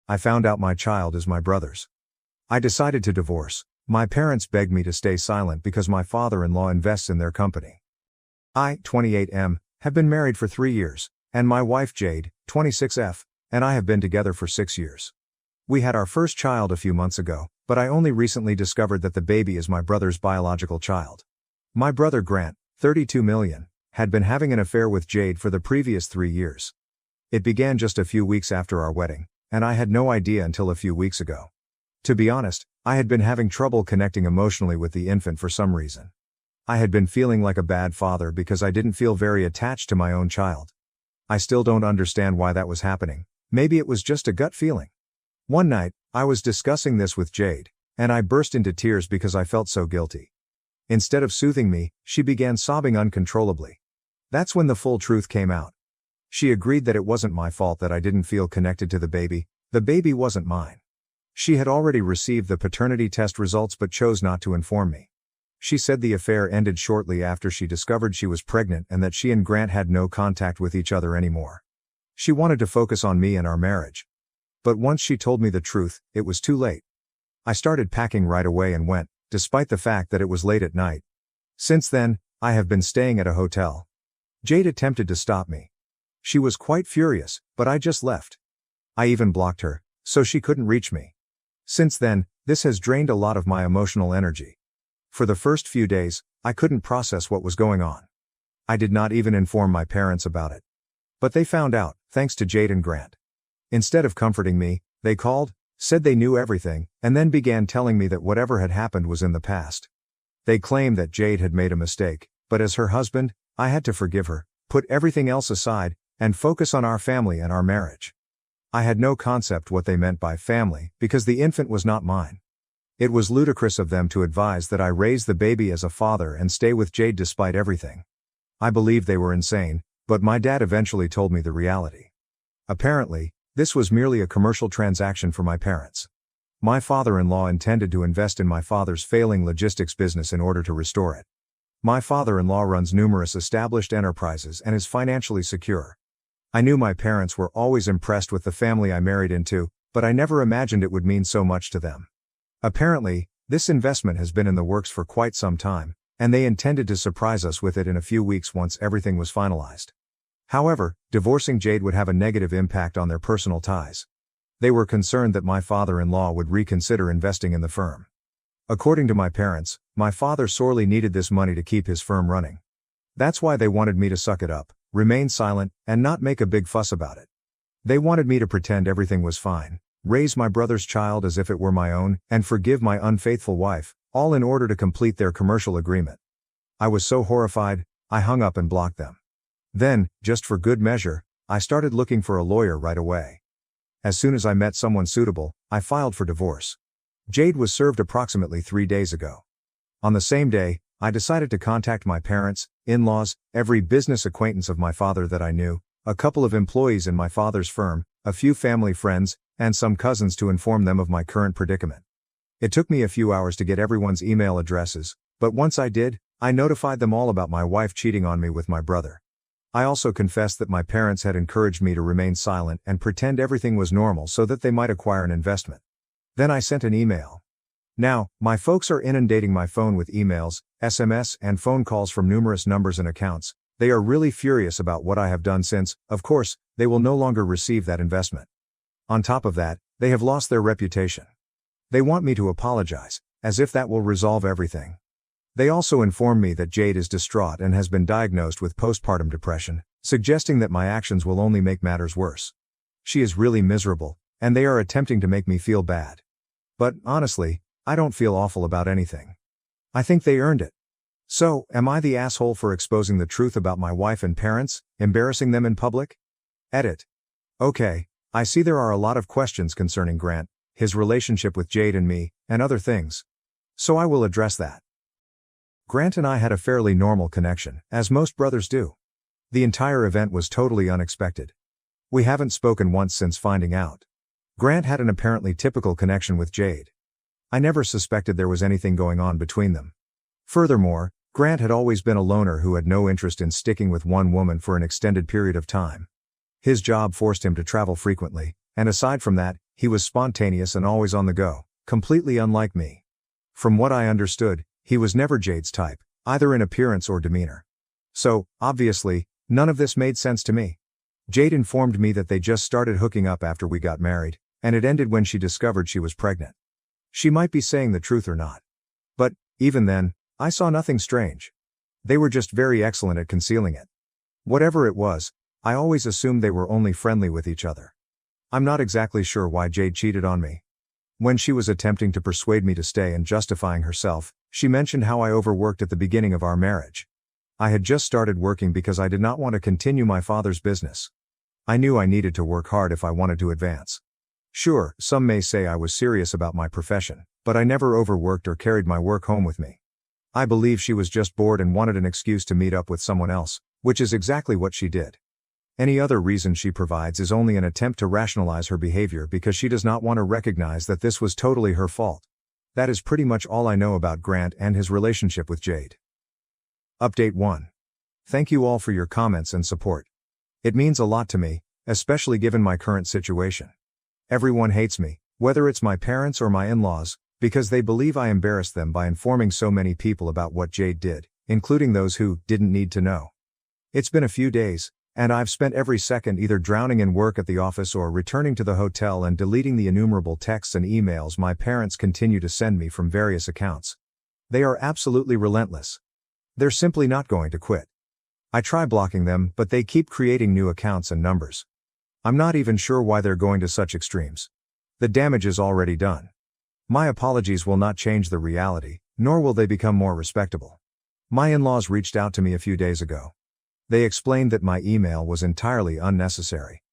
I found out my child is my brother's. I decided to divorce. My parents begged me to stay silent because my father-in-law invests in their company. I, 28M, have been married for 3 years, and my wife Jade, 26F, and I have been together for 6 years. We had our first child a few months ago, but I only recently discovered that the baby is my brother's biological child. My brother Grant, 32 million, had been having an affair with Jade for the previous 3 years. It began just a few weeks after our wedding, and I had no idea until a few weeks ago. To be honest, I had been having trouble connecting emotionally with the infant for some reason. I had been feeling like a bad father because I didn't feel very attached to my own child. I still don't understand why that was happening. Maybe it was just a gut feeling. One night, I was discussing this with Jade, and I burst into tears because I felt so guilty. Instead of soothing me, she began sobbing uncontrollably. That's when the full truth came out. She agreed that it wasn't my fault that I didn't feel connected to the baby wasn't mine. She had already received the paternity test results but chose not to inform me. She said the affair ended shortly after she discovered she was pregnant and that she and Grant had no contact with each other anymore. She wanted to focus on me and our marriage. But once she told me the truth, it was too late. I started packing right away and went, despite the fact that it was late at night. Since then, I have been staying at a hotel. Jade attempted to stop me. She was quite furious, but I just left. I even blocked her, so she couldn't reach me. Since then, this has drained a lot of my emotional energy. For the first few days, I couldn't process what was going on. I did not even inform my parents about it. But they found out, thanks to Jade and Grant. Instead of comforting me, they called, said they knew everything, and then began telling me that whatever had happened was in the past. They claimed that Jade had made a mistake, but as her husband, I had to forgive her, put everything else aside, and focus on our family and our marriage. I had no concept what they meant by family because the infant was not mine. It was ludicrous of them to advise that I raise the baby as a father and stay with Jade despite everything. I believed they were insane, but my dad eventually told me the reality. Apparently, this was merely a commercial transaction for my parents. My father-in-law intended to invest in my father's failing logistics business in order to restore it. My father-in-law runs numerous established enterprises and is financially secure. I knew my parents were always impressed with the family I married into, but I never imagined it would mean so much to them. Apparently, this investment has been in the works for quite some time, and they intended to surprise us with it in a few weeks once everything was finalized. However, divorcing Jade would have a negative impact on their personal ties. They were concerned that my father-in-law would reconsider investing in the firm. According to my parents, my father sorely needed this money to keep his firm running. That's why they wanted me to suck it up, remain silent, and not make a big fuss about it. They wanted me to pretend everything was fine, raise my brother's child as if it were my own, and forgive my unfaithful wife, all in order to complete their commercial agreement. I was so horrified, I hung up and blocked them. Then, just for good measure, I started looking for a lawyer right away. As soon as I met someone suitable, I filed for divorce. Jade was served approximately 3 days ago. On the same day, I decided to contact my parents, in-laws, every business acquaintance of my father that I knew, a couple of employees in my father's firm, a few family friends, and some cousins to inform them of my current predicament. It took me a few hours to get everyone's email addresses, but once I did, I notified them all about my wife cheating on me with my brother. I also confessed that my parents had encouraged me to remain silent and pretend everything was normal so that they might acquire an investment. Then I sent an email. Now, my folks are inundating my phone with emails, SMS, and phone calls from numerous numbers and accounts. They are really furious about what I have done since, of course, they will no longer receive that investment. On top of that, they have lost their reputation. They want me to apologize, as if that will resolve everything. They also inform me that Jade is distraught and has been diagnosed with postpartum depression, suggesting that my actions will only make matters worse. She is really miserable, and they are attempting to make me feel bad. But, honestly, I don't feel awful about anything. I think they earned it. So, am I the asshole for exposing the truth about my wife and parents, embarrassing them in public? Edit. Okay, I see there are a lot of questions concerning Grant, his relationship with Jade and me, and other things. So I will address that. Grant and I had a fairly normal connection, as most brothers do. The entire event was totally unexpected. We haven't spoken once since finding out. Grant had an apparently typical connection with Jade. I never suspected there was anything going on between them. Furthermore, Grant had always been a loner who had no interest in sticking with one woman for an extended period of time. His job forced him to travel frequently, and aside from that, He was spontaneous and always on the go, completely unlike me. From what I understood, he was never Jade's type, either in appearance or demeanor. So, obviously, none of this made sense to me. Jade informed me that they just started hooking up after we got married, and it ended when she discovered she was pregnant. She might be saying the truth or not. But, even then, I saw nothing strange. They were just very excellent at concealing it. Whatever it was, I always assumed they were only friendly with each other. I'm not exactly sure why Jade cheated on me. When she was attempting to persuade me to stay and justifying herself, she mentioned how I overworked at the beginning of our marriage. I had just started working because I did not want to continue my father's business. I knew I needed to work hard if I wanted to advance. Sure, some may say I was serious about my profession, but I never overworked or carried my work home with me. I believe she was just bored and wanted an excuse to meet up with someone else, which is exactly what she did. Any other reason she provides is only an attempt to rationalize her behavior because she does not want to recognize that this was totally her fault. That is pretty much all I know about Grant and his relationship with Jade. Update 1. Thank you all for your comments and support. It means a lot to me, especially given my current situation. Everyone hates me, whether it's my parents or my in-laws, because they believe I embarrassed them by informing so many people about what Jade did, including those who didn't need to know. It's been a few days, and I've spent every second either drowning in work at the office or returning to the hotel and deleting the innumerable texts and emails my parents continue to send me from various accounts. They are absolutely relentless. They're simply not going to quit. I try blocking them, but they keep creating new accounts and numbers. I'm not even sure why they're going to such extremes. The damage is already done. My apologies will not change the reality, nor will they become more respectable. My in-laws reached out to me a few days ago. They explained that my email was entirely unnecessary.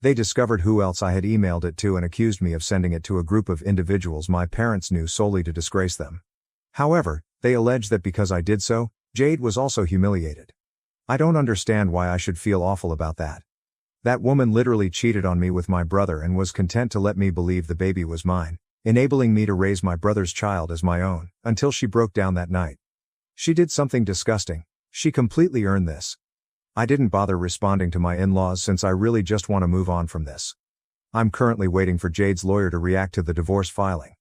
They discovered who else I had emailed it to and accused me of sending it to a group of individuals my parents knew solely to disgrace them. However, they alleged that because I did so, Jade was also humiliated. I don't understand why I should feel awful about that. That woman literally cheated on me with my brother and was content to let me believe the baby was mine, enabling me to raise my brother's child as my own, until she broke down that night. She did something disgusting. She completely earned this. I didn't bother responding to my in-laws since I really just want to move on from this. I'm currently waiting for Jade's lawyer to react to the divorce filing.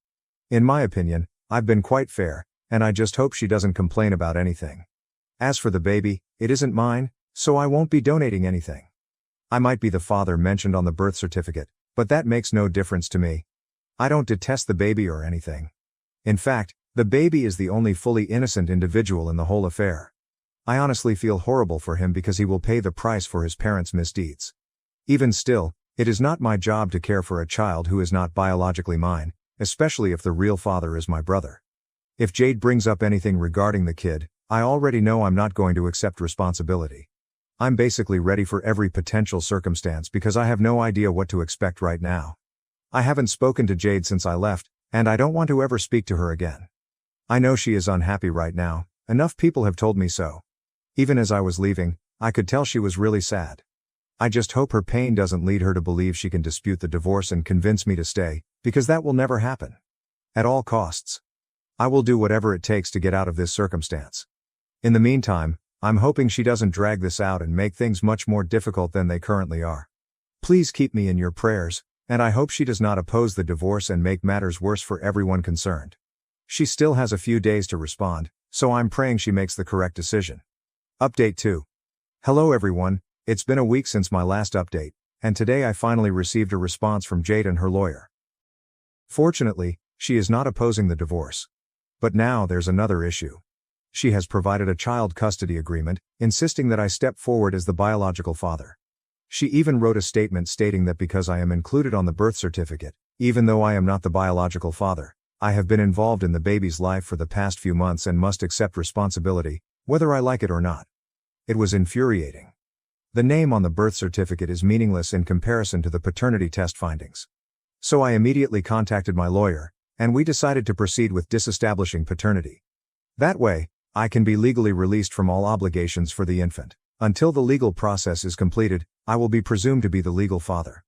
In my opinion, I've been quite fair, and I just hope she doesn't complain about anything. As for the baby, it isn't mine, so I won't be donating anything. I might be the father mentioned on the birth certificate, but that makes no difference to me. I don't detest the baby or anything. In fact, the baby is the only fully innocent individual in the whole affair. I honestly feel horrible for him because he will pay the price for his parents' misdeeds. Even still, it is not my job to care for a child who is not biologically mine, especially if the real father is my brother. If Jade brings up anything regarding the kid, I already know I'm not going to accept responsibility. I'm basically ready for every potential circumstance because I have no idea what to expect right now. I haven't spoken to Jade since I left, and I don't want to ever speak to her again. I know she is unhappy right now, enough people have told me so. Even as I was leaving, I could tell she was really sad. I just hope her pain doesn't lead her to believe she can dispute the divorce and convince me to stay, because that will never happen. At all costs. I will do whatever it takes to get out of this circumstance. In the meantime, I'm hoping she doesn't drag this out and make things much more difficult than they currently are. Please keep me in your prayers, and I hope she does not oppose the divorce and make matters worse for everyone concerned. She still has a few days to respond, so I'm praying she makes the correct decision. Update 2. Hello everyone, it's been a week since my last update, and today I finally received a response from Jade and her lawyer. Fortunately, she is not opposing the divorce. But now there's another issue. She has provided a child custody agreement, insisting that I step forward as the biological father. She even wrote a statement stating that because I am included on the birth certificate, even though I am not the biological father, I have been involved in the baby's life for the past few months and must accept responsibility, whether I like it or not. It was infuriating. The name on the birth certificate is meaningless in comparison to the paternity test findings. So I immediately contacted my lawyer, and we decided to proceed with disestablishing paternity. That way, I can be legally released from all obligations for the infant. Until the legal process is completed, I will be presumed to be the legal father.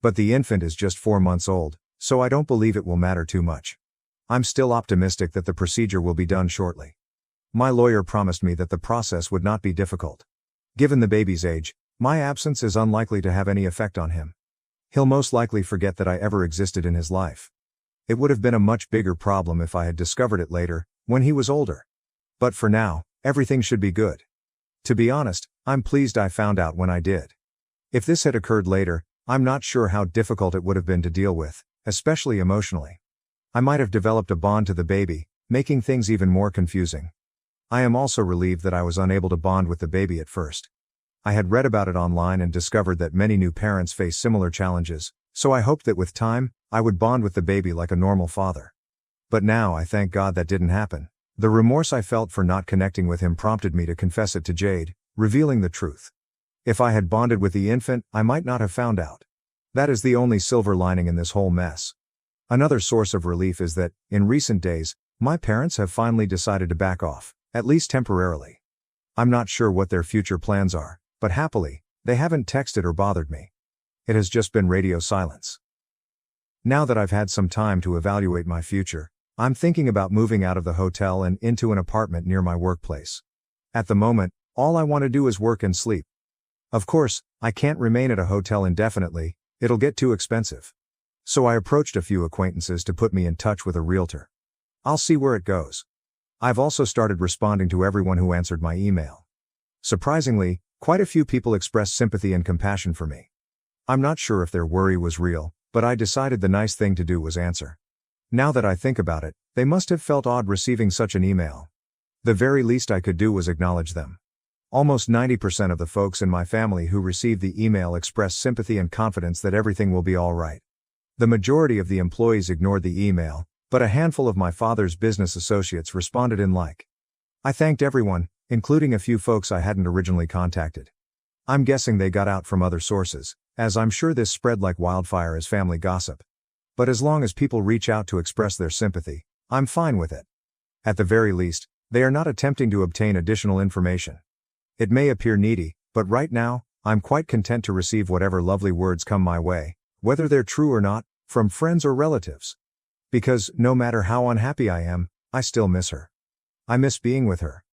But the infant is just 4 months old, so I don't believe it will matter too much. I'm still optimistic that the procedure will be done shortly. My lawyer promised me that the process would not be difficult. Given the baby's age, my absence is unlikely to have any effect on him. He'll most likely forget that I ever existed in his life. It would have been a much bigger problem if I had discovered it later, when he was older. But for now, everything should be good. To be honest, I'm pleased I found out when I did. If this had occurred later, I'm not sure how difficult it would have been to deal with, especially emotionally. I might have developed a bond to the baby, making things even more confusing. I am also relieved that I was unable to bond with the baby at first. I had read about it online and discovered that many new parents face similar challenges, so I hoped that with time, I would bond with the baby like a normal father. But now I thank God that didn't happen. The remorse I felt for not connecting with him prompted me to confess it to Jade, revealing the truth. If I had bonded with the infant, I might not have found out. That is the only silver lining in this whole mess. Another source of relief is that, in recent days, my parents have finally decided to back off, at least temporarily. I'm not sure what their future plans are, but happily, they haven't texted or bothered me. It has just been radio silence. Now that I've had some time to evaluate my future, I'm thinking about moving out of the hotel and into an apartment near my workplace. At the moment, all I want to do is work and sleep. Of course, I can't remain at a hotel indefinitely, it'll get too expensive. So I approached a few acquaintances to put me in touch with a realtor. I'll see where it goes. I've also started responding to everyone who answered my email. Surprisingly, quite a few people expressed sympathy and compassion for me. I'm not sure if their worry was real, but I decided the nice thing to do was answer. Now that I think about it, they must have felt odd receiving such an email. The very least I could do was acknowledge them. Almost 90% of the folks in my family who received the email expressed sympathy and confidence that everything will be all right. The majority of the employees ignored the email, but a handful of my father's business associates responded in like. I thanked everyone, including a few folks I hadn't originally contacted. I'm guessing they got out from other sources, as I'm sure this spread like wildfire as family gossip. But as long as people reach out to express their sympathy, I'm fine with it. At the very least, they are not attempting to obtain additional information. It may appear needy, but right now, I'm quite content to receive whatever lovely words come my way, whether they're true or not, from friends or relatives. Because, no matter how unhappy I am, I still miss her. I miss being with her.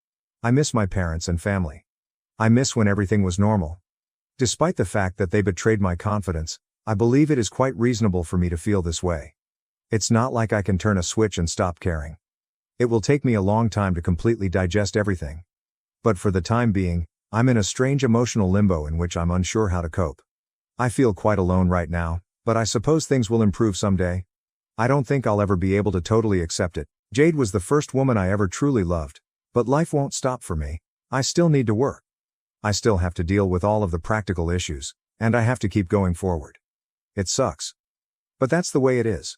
I miss my parents and family. I miss when everything was normal. Despite the fact that they betrayed my confidence, I believe it is quite reasonable for me to feel this way. It's not like I can turn a switch and stop caring. It will take me a long time to completely digest everything. But for the time being, I'm in a strange emotional limbo in which I'm unsure how to cope. I feel quite alone right now, but I suppose things will improve someday. I don't think I'll ever be able to totally accept it. Jade was the first woman I ever truly loved, but life won't stop for me. I still need to work. I still have to deal with all of the practical issues, and I have to keep going forward. It sucks. But that's the way it is.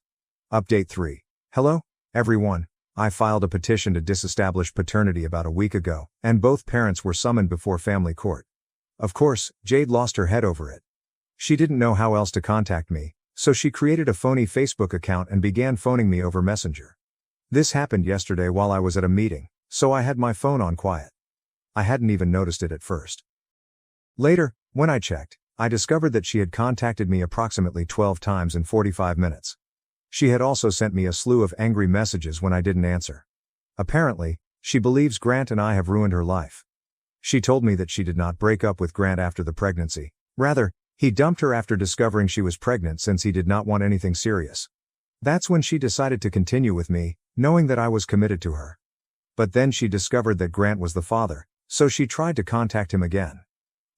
Update 3. Hello, everyone. I filed a petition to disestablish paternity about a week ago, and both parents were summoned before family court. Of course, Jade lost her head over it. She didn't know how else to contact me, so she created a phony Facebook account and began phoning me over Messenger. This happened yesterday while I was at a meeting, so I had my phone on quiet. I hadn't even noticed it at first. Later, when I checked, I discovered that she had contacted me approximately 12 times in 45 minutes. She had also sent me a slew of angry messages when I didn't answer. Apparently, she believes Grant and I have ruined her life. She told me that she did not break up with Grant after the pregnancy. Rather, he dumped her after discovering she was pregnant since he did not want anything serious. That's when she decided to continue with me, knowing that I was committed to her. But then she discovered that Grant was the father, so she tried to contact him again.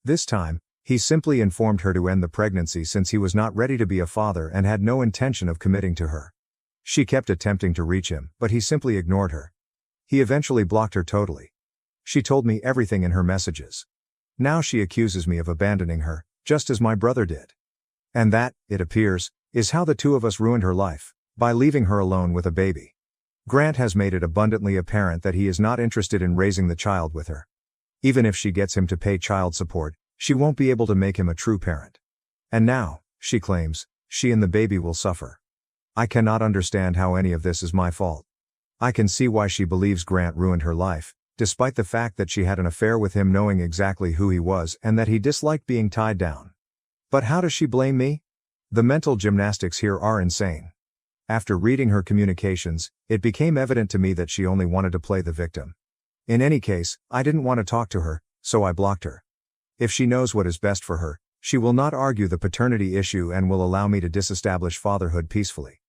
This time, he simply informed her to end the pregnancy since he was not ready to be a father and had no intention of committing to her. She kept attempting to reach him, but he simply ignored her. He eventually blocked her totally. She told me everything in her messages. Now she accuses me of abandoning her, just as my brother did. And that, it appears, is how the two of us ruined her life, by leaving her alone with a baby. Grant has made it abundantly apparent that he is not interested in raising the child with her. Even if she gets him to pay child support, she won't be able to make him a true parent. And now, she claims, she and the baby will suffer. I cannot understand how any of this is my fault. I can see why she believes Grant ruined her life, despite the fact that she had an affair with him knowing exactly who he was and that he disliked being tied down. But how does she blame me? The mental gymnastics here are insane. After reading her communications, it became evident to me that she only wanted to play the victim. In any case, I didn't want to talk to her, so I blocked her. If she knows what is best for her, She will not argue the paternity issue and will allow me to disestablish fatherhood peacefully.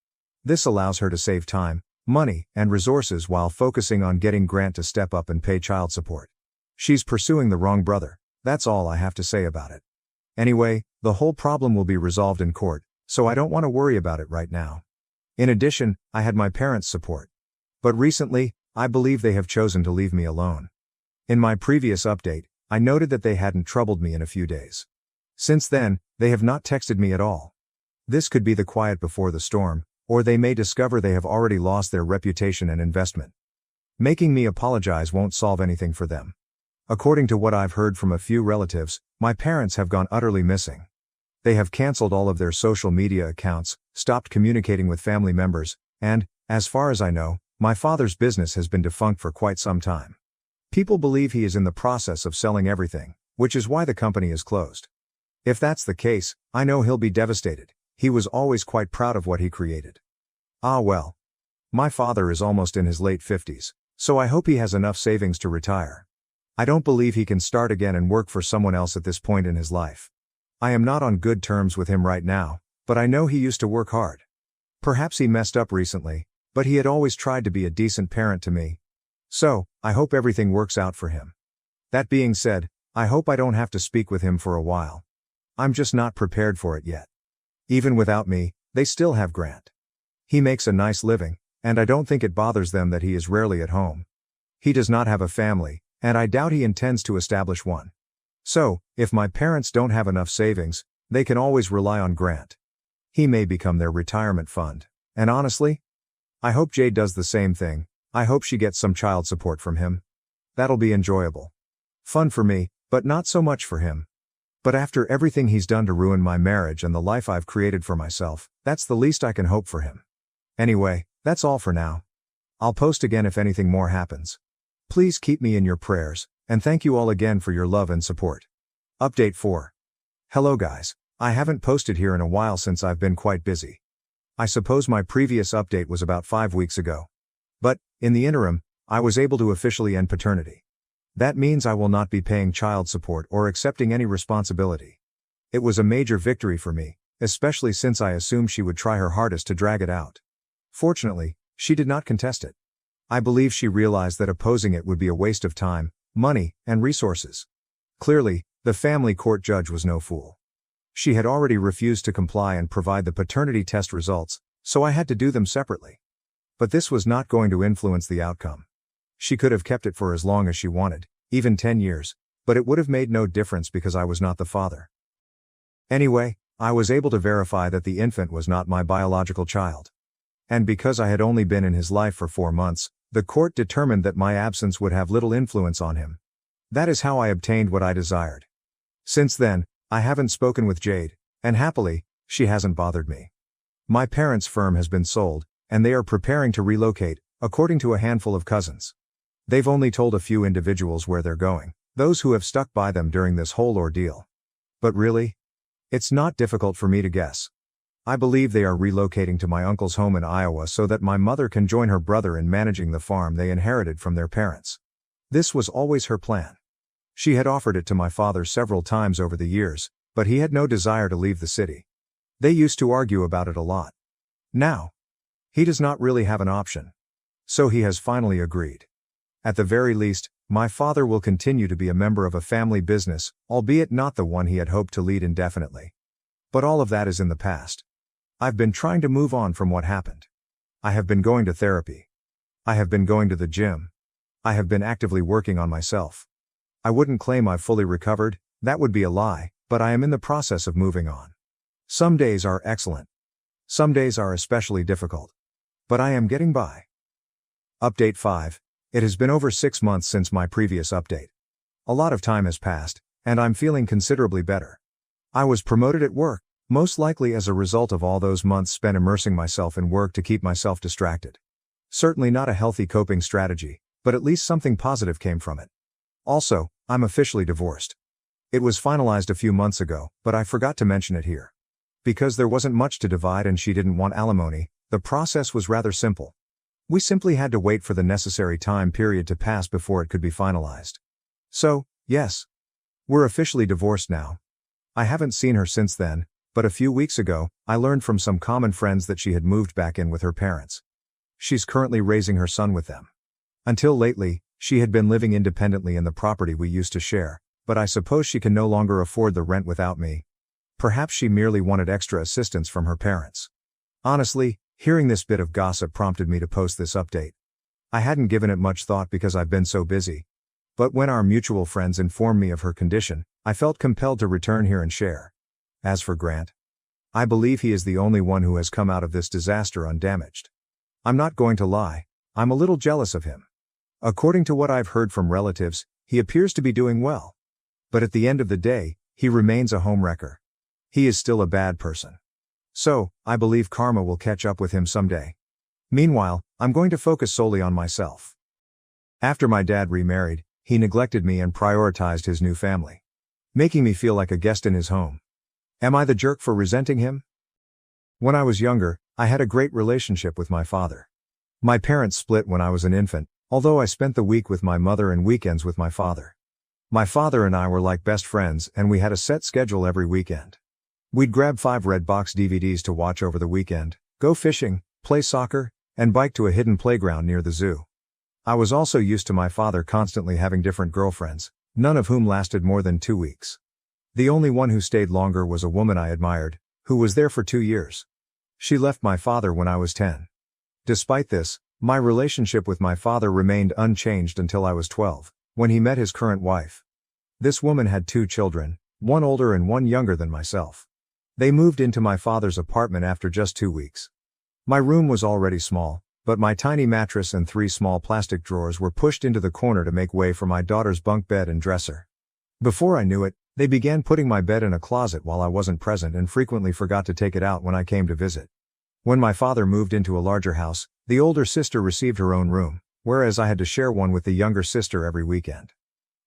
This allows her to save time, money, and resources while focusing on getting Grant to step up and pay child support. She's pursuing the wrong brother, that's all I have to say about it. Anyway, the whole problem will be resolved in court, so I don't want to worry about it right now. In addition, I had my parents' support. But recently, I believe they have chosen to leave me alone. In my previous update, I noted that they hadn't troubled me in a few days. Since then, they have not texted me at all. This could be the quiet before the storm, or they may discover they have already lost their reputation and investment. Making me apologize won't solve anything for them. According to what I've heard from a few relatives, my parents have gone utterly missing. They have canceled all of their social media accounts, stopped communicating with family members, and, as far as I know, my father's business has been defunct for quite some time. People believe he is in the process of selling everything, which is why the company is closed. If that's the case, I know he'll be devastated. He was always quite proud of what he created. Ah well. My father is almost in his late 50s, so I hope he has enough savings to retire. I don't believe he can start again and work for someone else at this point in his life. I am not on good terms with him right now, but I know he used to work hard. Perhaps he messed up recently, but he had always tried to be a decent parent to me. So, I hope everything works out for him. That being said, I hope I don't have to speak with him for a while. I'm just not prepared for it yet. Even without me, they still have Grant. He makes a nice living, and I don't think it bothers them that he is rarely at home. He does not have a family, and I doubt he intends to establish one. So, if my parents don't have enough savings, they can always rely on Grant. He may become their retirement fund, and honestly, I hope Jade does the same thing. I hope she gets some child support from him. That'll be enjoyable. Fun for me, but not so much for him. But after everything he's done to ruin my marriage and the life I've created for myself, that's the least I can hope for him. Anyway, that's all for now. I'll post again if anything more happens. Please keep me in your prayers, and thank you all again for your love and support. Update 4. Hello guys, I haven't posted here in a while since I've been quite busy. I suppose my previous update was about 5 weeks ago. But, in the interim, I was able to officially end paternity. That means I will not be paying child support or accepting any responsibility. It was a major victory for me, especially since I assumed she would try her hardest to drag it out. Fortunately, she did not contest it. I believe she realized that opposing it would be a waste of time, money, and resources. Clearly, the family court judge was no fool. She had already refused to comply and provide the paternity test results, so I had to do them separately. But this was not going to influence the outcome. She could have kept it for as long as she wanted, even 10 years, but it would have made no difference because I was not the father. Anyway, I was able to verify that the infant was not my biological child. And because I had only been in his life for 4 months, the court determined that my absence would have little influence on him. That is how I obtained what I desired. Since then, I haven't spoken with Jade, and happily, she hasn't bothered me. My parents' firm has been sold, and they are preparing to relocate, according to a handful of cousins. They've only told a few individuals where they're going, those who have stuck by them during this whole ordeal. But really? It's not difficult for me to guess. I believe they are relocating to my uncle's home in Iowa so that my mother can join her brother in managing the farm they inherited from their parents. This was always her plan. She had offered it to my father several times over the years, but he had no desire to leave the city. They used to argue about it a lot. Now, he does not really have an option. So he has finally agreed. At the very least, my father will continue to be a member of a family business, albeit not the one he had hoped to lead indefinitely. But all of that is in the past. I've been trying to move on from what happened. I have been going to therapy. I have been going to the gym. I have been actively working on myself. I wouldn't claim I've fully recovered, that would be a lie, but I am in the process of moving on. Some days are excellent. Some days are especially difficult. But I am getting by. Update 5. It has been over 6 months since my previous update. A lot of time has passed, and I'm feeling considerably better. I was promoted at work, most likely as a result of all those months spent immersing myself in work to keep myself distracted. Certainly not a healthy coping strategy, but at least something positive came from it. Also, I'm officially divorced. It was finalized a few months ago, but I forgot to mention it here. Because there wasn't much to divide and she didn't want alimony, the process was rather simple. We simply had to wait for the necessary time period to pass before it could be finalized. So, yes. We're officially divorced now. I haven't seen her since then, but a few weeks ago, I learned from some common friends that she had moved back in with her parents. She's currently raising her son with them. Until lately, she had been living independently in the property we used to share, but I suppose she can no longer afford the rent without me. Perhaps she merely wanted extra assistance from her parents. Honestly, hearing this bit of gossip prompted me to post this update. I hadn't given it much thought because I've been so busy. But when our mutual friends informed me of her condition, I felt compelled to return here and share. As for Grant, I believe he is the only one who has come out of this disaster undamaged. I'm not going to lie, I'm a little jealous of him. According to what I've heard from relatives, he appears to be doing well. But at the end of the day, he remains a homewrecker. He is still a bad person. So, I believe karma will catch up with him someday. Meanwhile, I'm going to focus solely on myself. After my dad remarried, he neglected me and prioritized his new family, making me feel like a guest in his home. Am I the jerk for resenting him? When I was younger, I had a great relationship with my father. My parents split when I was an infant, although I spent the week with my mother and weekends with my father. My father and I were like best friends, and we had a set schedule every weekend. We'd grab 5 red box DVDs to watch over the weekend, go fishing, play soccer, and bike to a hidden playground near the zoo. I was also used to my father constantly having different girlfriends, none of whom lasted more than 2 weeks. The only one who stayed longer was a woman I admired, who was there for 2 years. She left my father when I was 10. Despite this, my relationship with my father remained unchanged until I was 12, when he met his current wife. This woman had 2 children, one older and one younger than myself. They moved into my father's apartment after just 2 weeks. My room was already small, but my tiny mattress and 3 small plastic drawers were pushed into the corner to make way for my daughter's bunk bed and dresser. Before I knew it, they began putting my bed in a closet while I wasn't present and frequently forgot to take it out when I came to visit. When my father moved into a larger house, the older sister received her own room, whereas I had to share one with the younger sister every weekend.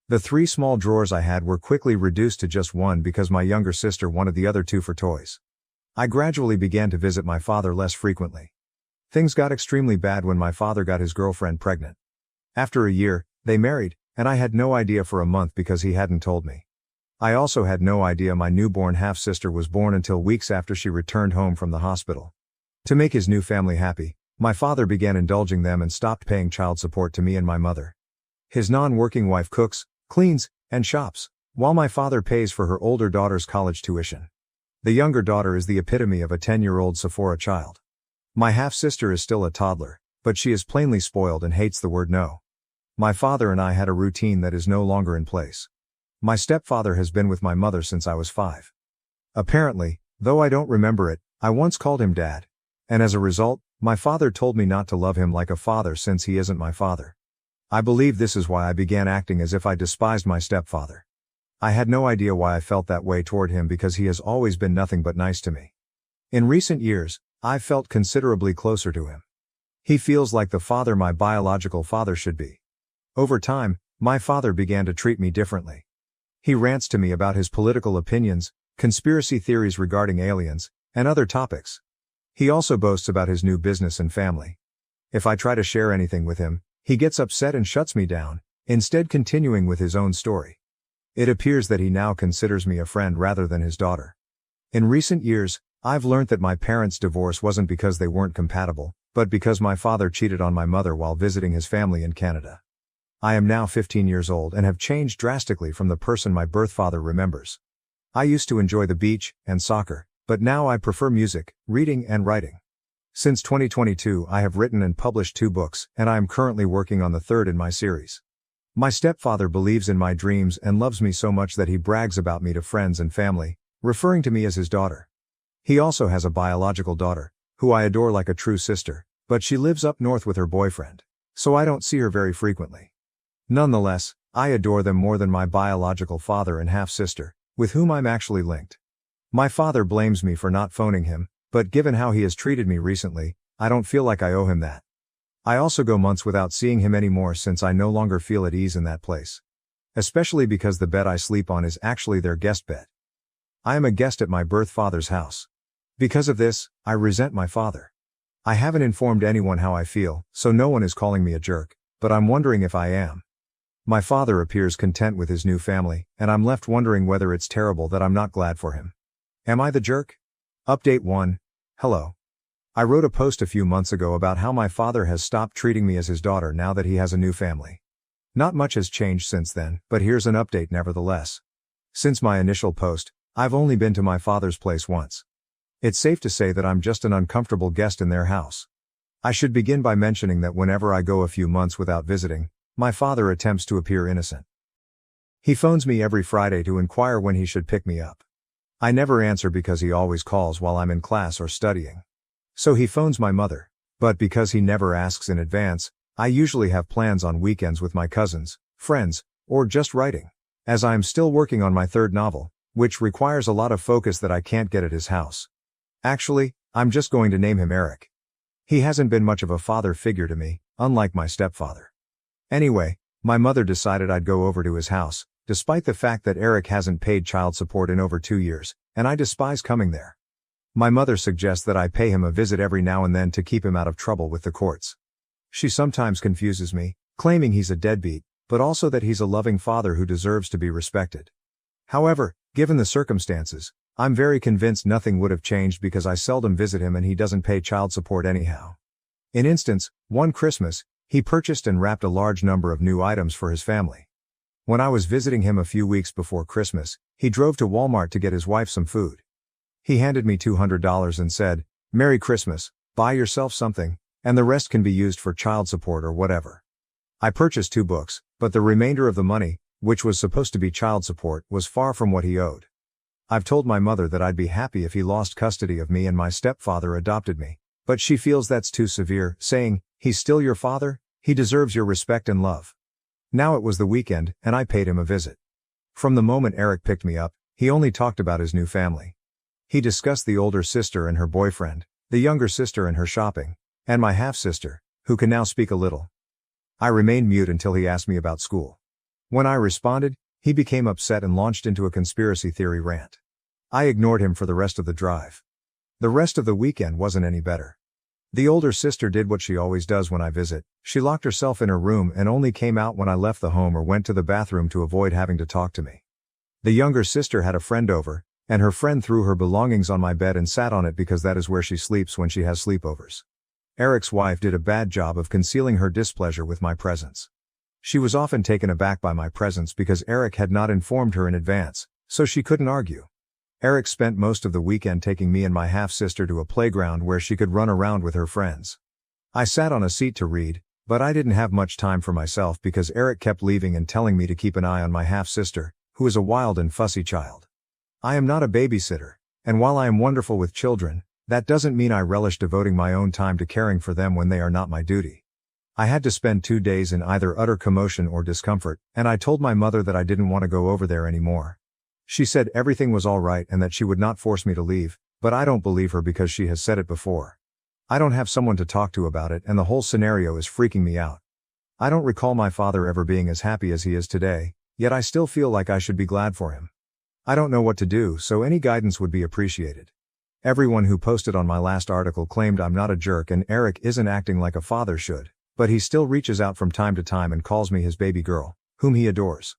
The 3 small drawers I had were quickly reduced to just 1 because my younger sister wanted the other 2 for toys. I gradually began to visit my father less frequently. Things got extremely bad when my father got his girlfriend pregnant. After a year, they married, and I had no idea for a month because he hadn't told me. I also had no idea my newborn half-sister was born until weeks after she returned home from the hospital. To make his new family happy, my father began indulging them and stopped paying child support to me and my mother. His non-working wife cooks, cleans, and shops, while my father pays for her older daughter's college tuition. The younger daughter is the epitome of a 10-year-old Sephora child. My half-sister is still a toddler, but she is plainly spoiled and hates the word no. My father and I had a routine that is no longer in place. My stepfather has been with my mother since I was 5. Apparently, though I don't remember it, I once called him Dad. And as a result, my father told me not to love him like a father since he isn't my father. I believe this is why I began acting as if I despised my stepfather. I had no idea why I felt that way toward him because he has always been nothing but nice to me. In recent years, I've felt considerably closer to him. He feels like the father my biological father should be. Over time, my father began to treat me differently. He rants to me about his political opinions, conspiracy theories regarding aliens, and other topics. He also boasts about his new business and family. If I try to share anything with him, he gets upset and shuts me down, instead continuing with his own story. It appears that he now considers me a friend rather than his daughter. In recent years, I've learned that my parents' divorce wasn't because they weren't compatible, but because my father cheated on my mother while visiting his family in Canada. I am now 15 years old and have changed drastically from the person my birth father remembers. I used to enjoy the beach and soccer, but now I prefer music, reading and writing. Since 2022 I have written and published 2 books, and I am currently working on the 3rd in my series. My stepfather believes in my dreams and loves me so much that he brags about me to friends and family, referring to me as his daughter. He also has a biological daughter, who I adore like a true sister, but she lives up north with her boyfriend, so I don't see her very frequently. Nonetheless, I adore them more than my biological father and half-sister, with whom I'm actually linked. My father blames me for not phoning him, but given how he has treated me recently, I don't feel like I owe him that. I also go months without seeing him anymore since I no longer feel at ease in that place. Especially because the bed I sleep on is actually their guest bed. I am a guest at my birth father's house. Because of this, I resent my father. I haven't informed anyone how I feel, so no one is calling me a jerk, but I'm wondering if I am. My father appears content with his new family, and I'm left wondering whether it's terrible that I'm not glad for him. Am I the jerk? Update 1. Hello. I wrote a post a few months ago about how my father has stopped treating me as his daughter now that he has a new family. Not much has changed since then, but here's an update nevertheless. Since my initial post, I've only been to my father's place once. It's safe to say that I'm just an uncomfortable guest in their house. I should begin by mentioning that whenever I go a few months without visiting, my father attempts to appear innocent. He phones me every Friday to inquire when he should pick me up. I never answer because he always calls while I'm in class or studying. So he phones my mother, but because he never asks in advance, I usually have plans on weekends with my cousins, friends, or just writing, as I am still working on my third novel, which requires a lot of focus that I can't get at his house. Actually, I'm just going to name him Eric. He hasn't been much of a father figure to me, unlike my stepfather. Anyway, my mother decided I'd go over to his house, despite the fact that Eric hasn't paid child support in over 2 years, and I despise coming there. My mother suggests that I pay him a visit every now and then to keep him out of trouble with the courts. She sometimes confuses me, claiming he's a deadbeat, but also that he's a loving father who deserves to be respected. However, given the circumstances, I'm very convinced nothing would have changed because I seldom visit him and he doesn't pay child support anyhow. In instance, one Christmas, he purchased and wrapped a large number of new items for his family. When I was visiting him a few weeks before Christmas, he drove to Walmart to get his wife some food. He handed me $200 and said, "Merry Christmas, buy yourself something, and the rest can be used for child support or whatever." I purchased 2 books, but the remainder of the money, which was supposed to be child support, was far from what he owed. I've told my mother that I'd be happy if he lost custody of me and my stepfather adopted me, but she feels that's too severe, saying, "He's still your father, he deserves your respect and love." Now it was the weekend, and I paid him a visit. From the moment Eric picked me up, he only talked about his new family. He discussed the older sister and her boyfriend, the younger sister and her shopping, and my half-sister, who can now speak a little. I remained mute until he asked me about school. When I responded, he became upset and launched into a conspiracy theory rant. I ignored him for the rest of the drive. The rest of the weekend wasn't any better. The older sister did what she always does when I visit. She locked herself in her room and only came out when I left the home or went to the bathroom to avoid having to talk to me. The younger sister had a friend over, and her friend threw her belongings on my bed and sat on it because that is where she sleeps when she has sleepovers. Eric's wife did a bad job of concealing her displeasure with my presence. She was often taken aback by my presence because Eric had not informed her in advance, so she couldn't argue. Eric spent most of the weekend taking me and my half-sister to a playground where she could run around with her friends. I sat on a seat to read, but I didn't have much time for myself because Eric kept leaving and telling me to keep an eye on my half-sister, who is a wild and fussy child. I am not a babysitter, and while I am wonderful with children, that doesn't mean I relish devoting my own time to caring for them when they are not my duty. I had to spend 2 days in either utter commotion or discomfort, and I told my mother that I didn't want to go over there anymore. She said everything was all right and that she would not force me to leave, but I don't believe her because she has said it before. I don't have someone to talk to about it and the whole scenario is freaking me out. I don't recall my father ever being as happy as he is today, yet I still feel like I should be glad for him. I don't know what to do, so any guidance would be appreciated. Everyone who posted on my last article claimed I'm not a jerk and Eric isn't acting like a father should, but he still reaches out from time to time and calls me his baby girl, whom he adores.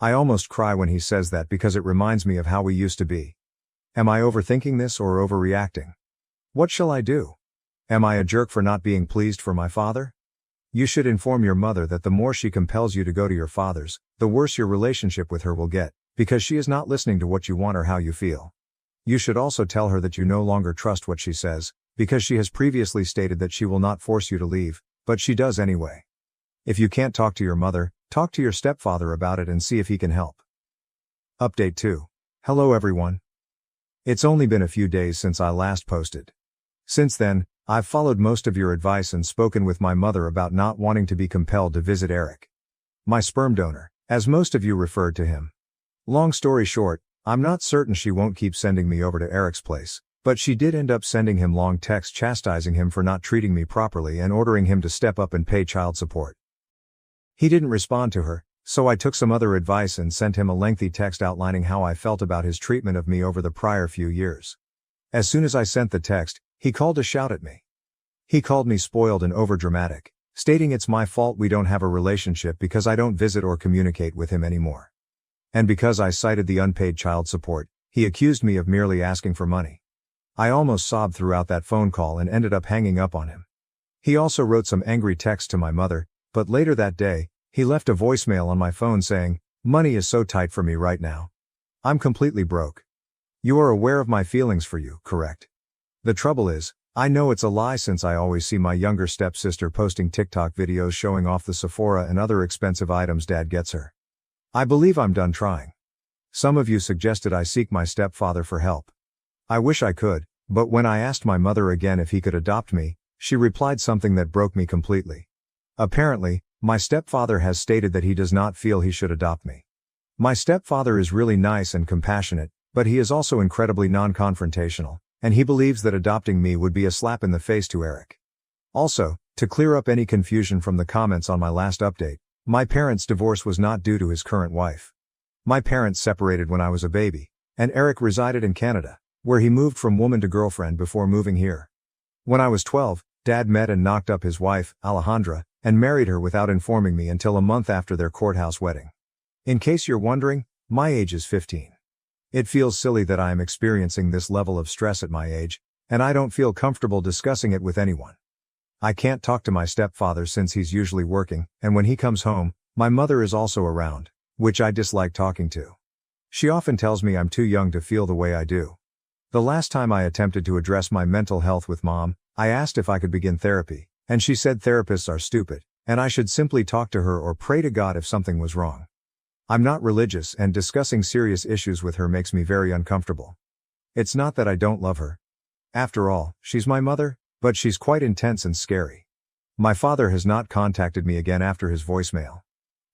I almost cry when he says that because it reminds me of how we used to be. Am I overthinking this or overreacting? What shall I do? Am I a jerk for not being pleased for my father? You should inform your mother that the more she compels you to go to your father's, the worse your relationship with her will get, because she is not listening to what you want or how you feel. You should also tell her that you no longer trust what she says, because she has previously stated that she will not force you to leave, but she does anyway. If you can't talk to your mother, talk to your stepfather about it and see if he can help. Update 2. Hello everyone. It's only been a few days since I last posted. Since then, I've followed most of your advice and spoken with my mother about not wanting to be compelled to visit Eric. My sperm donor, as most of you referred to him. Long story short, I'm not certain she won't keep sending me over to Eric's place, but she did end up sending him long texts chastising him for not treating me properly and ordering him to step up and pay child support. He didn't respond to her, so I took some other advice and sent him a lengthy text outlining how I felt about his treatment of me over the prior few years. As soon as I sent the text, he called to shout at me. He called me spoiled and overdramatic, stating it's my fault we don't have a relationship because I don't visit or communicate with him anymore. And because I cited the unpaid child support, he accused me of merely asking for money. I almost sobbed throughout that phone call and ended up hanging up on him. He also wrote some angry texts to my mother, but later that day, he left a voicemail on my phone saying, "Money is so tight for me right now. I'm completely broke. You are aware of my feelings for you, correct?" The trouble is, I know it's a lie since I always see my younger stepsister posting TikTok videos showing off the Sephora and other expensive items dad gets her. I believe I'm done trying. Some of you suggested I seek my stepfather for help. I wish I could, but when I asked my mother again if he could adopt me, she replied something that broke me completely. Apparently, my stepfather has stated that he does not feel he should adopt me. My stepfather is really nice and compassionate, but he is also incredibly non-confrontational, and he believes that adopting me would be a slap in the face to Eric. Also, to clear up any confusion from the comments on my last update, my parents' divorce was not due to his current wife. My parents separated when I was a baby, and Eric resided in Canada, where he moved from woman to girlfriend before moving here. When I was 12, Dad met and knocked up his wife, Alejandra, and married her without informing me until a month after their courthouse wedding. In case you're wondering, my age is 15. It feels silly that I am experiencing this level of stress at my age, and I don't feel comfortable discussing it with anyone. I can't talk to my stepfather since he's usually working, and when he comes home, my mother is also around, which I dislike talking to. She often tells me I'm too young to feel the way I do. The last time I attempted to address my mental health with Mom, I asked if I could begin therapy, and she said therapists are stupid, and I should simply talk to her or pray to God if something was wrong. I'm not religious, and discussing serious issues with her makes me very uncomfortable. It's not that I don't love her. After all, she's my mother, but she's quite intense and scary. My father has not contacted me again after his voicemail.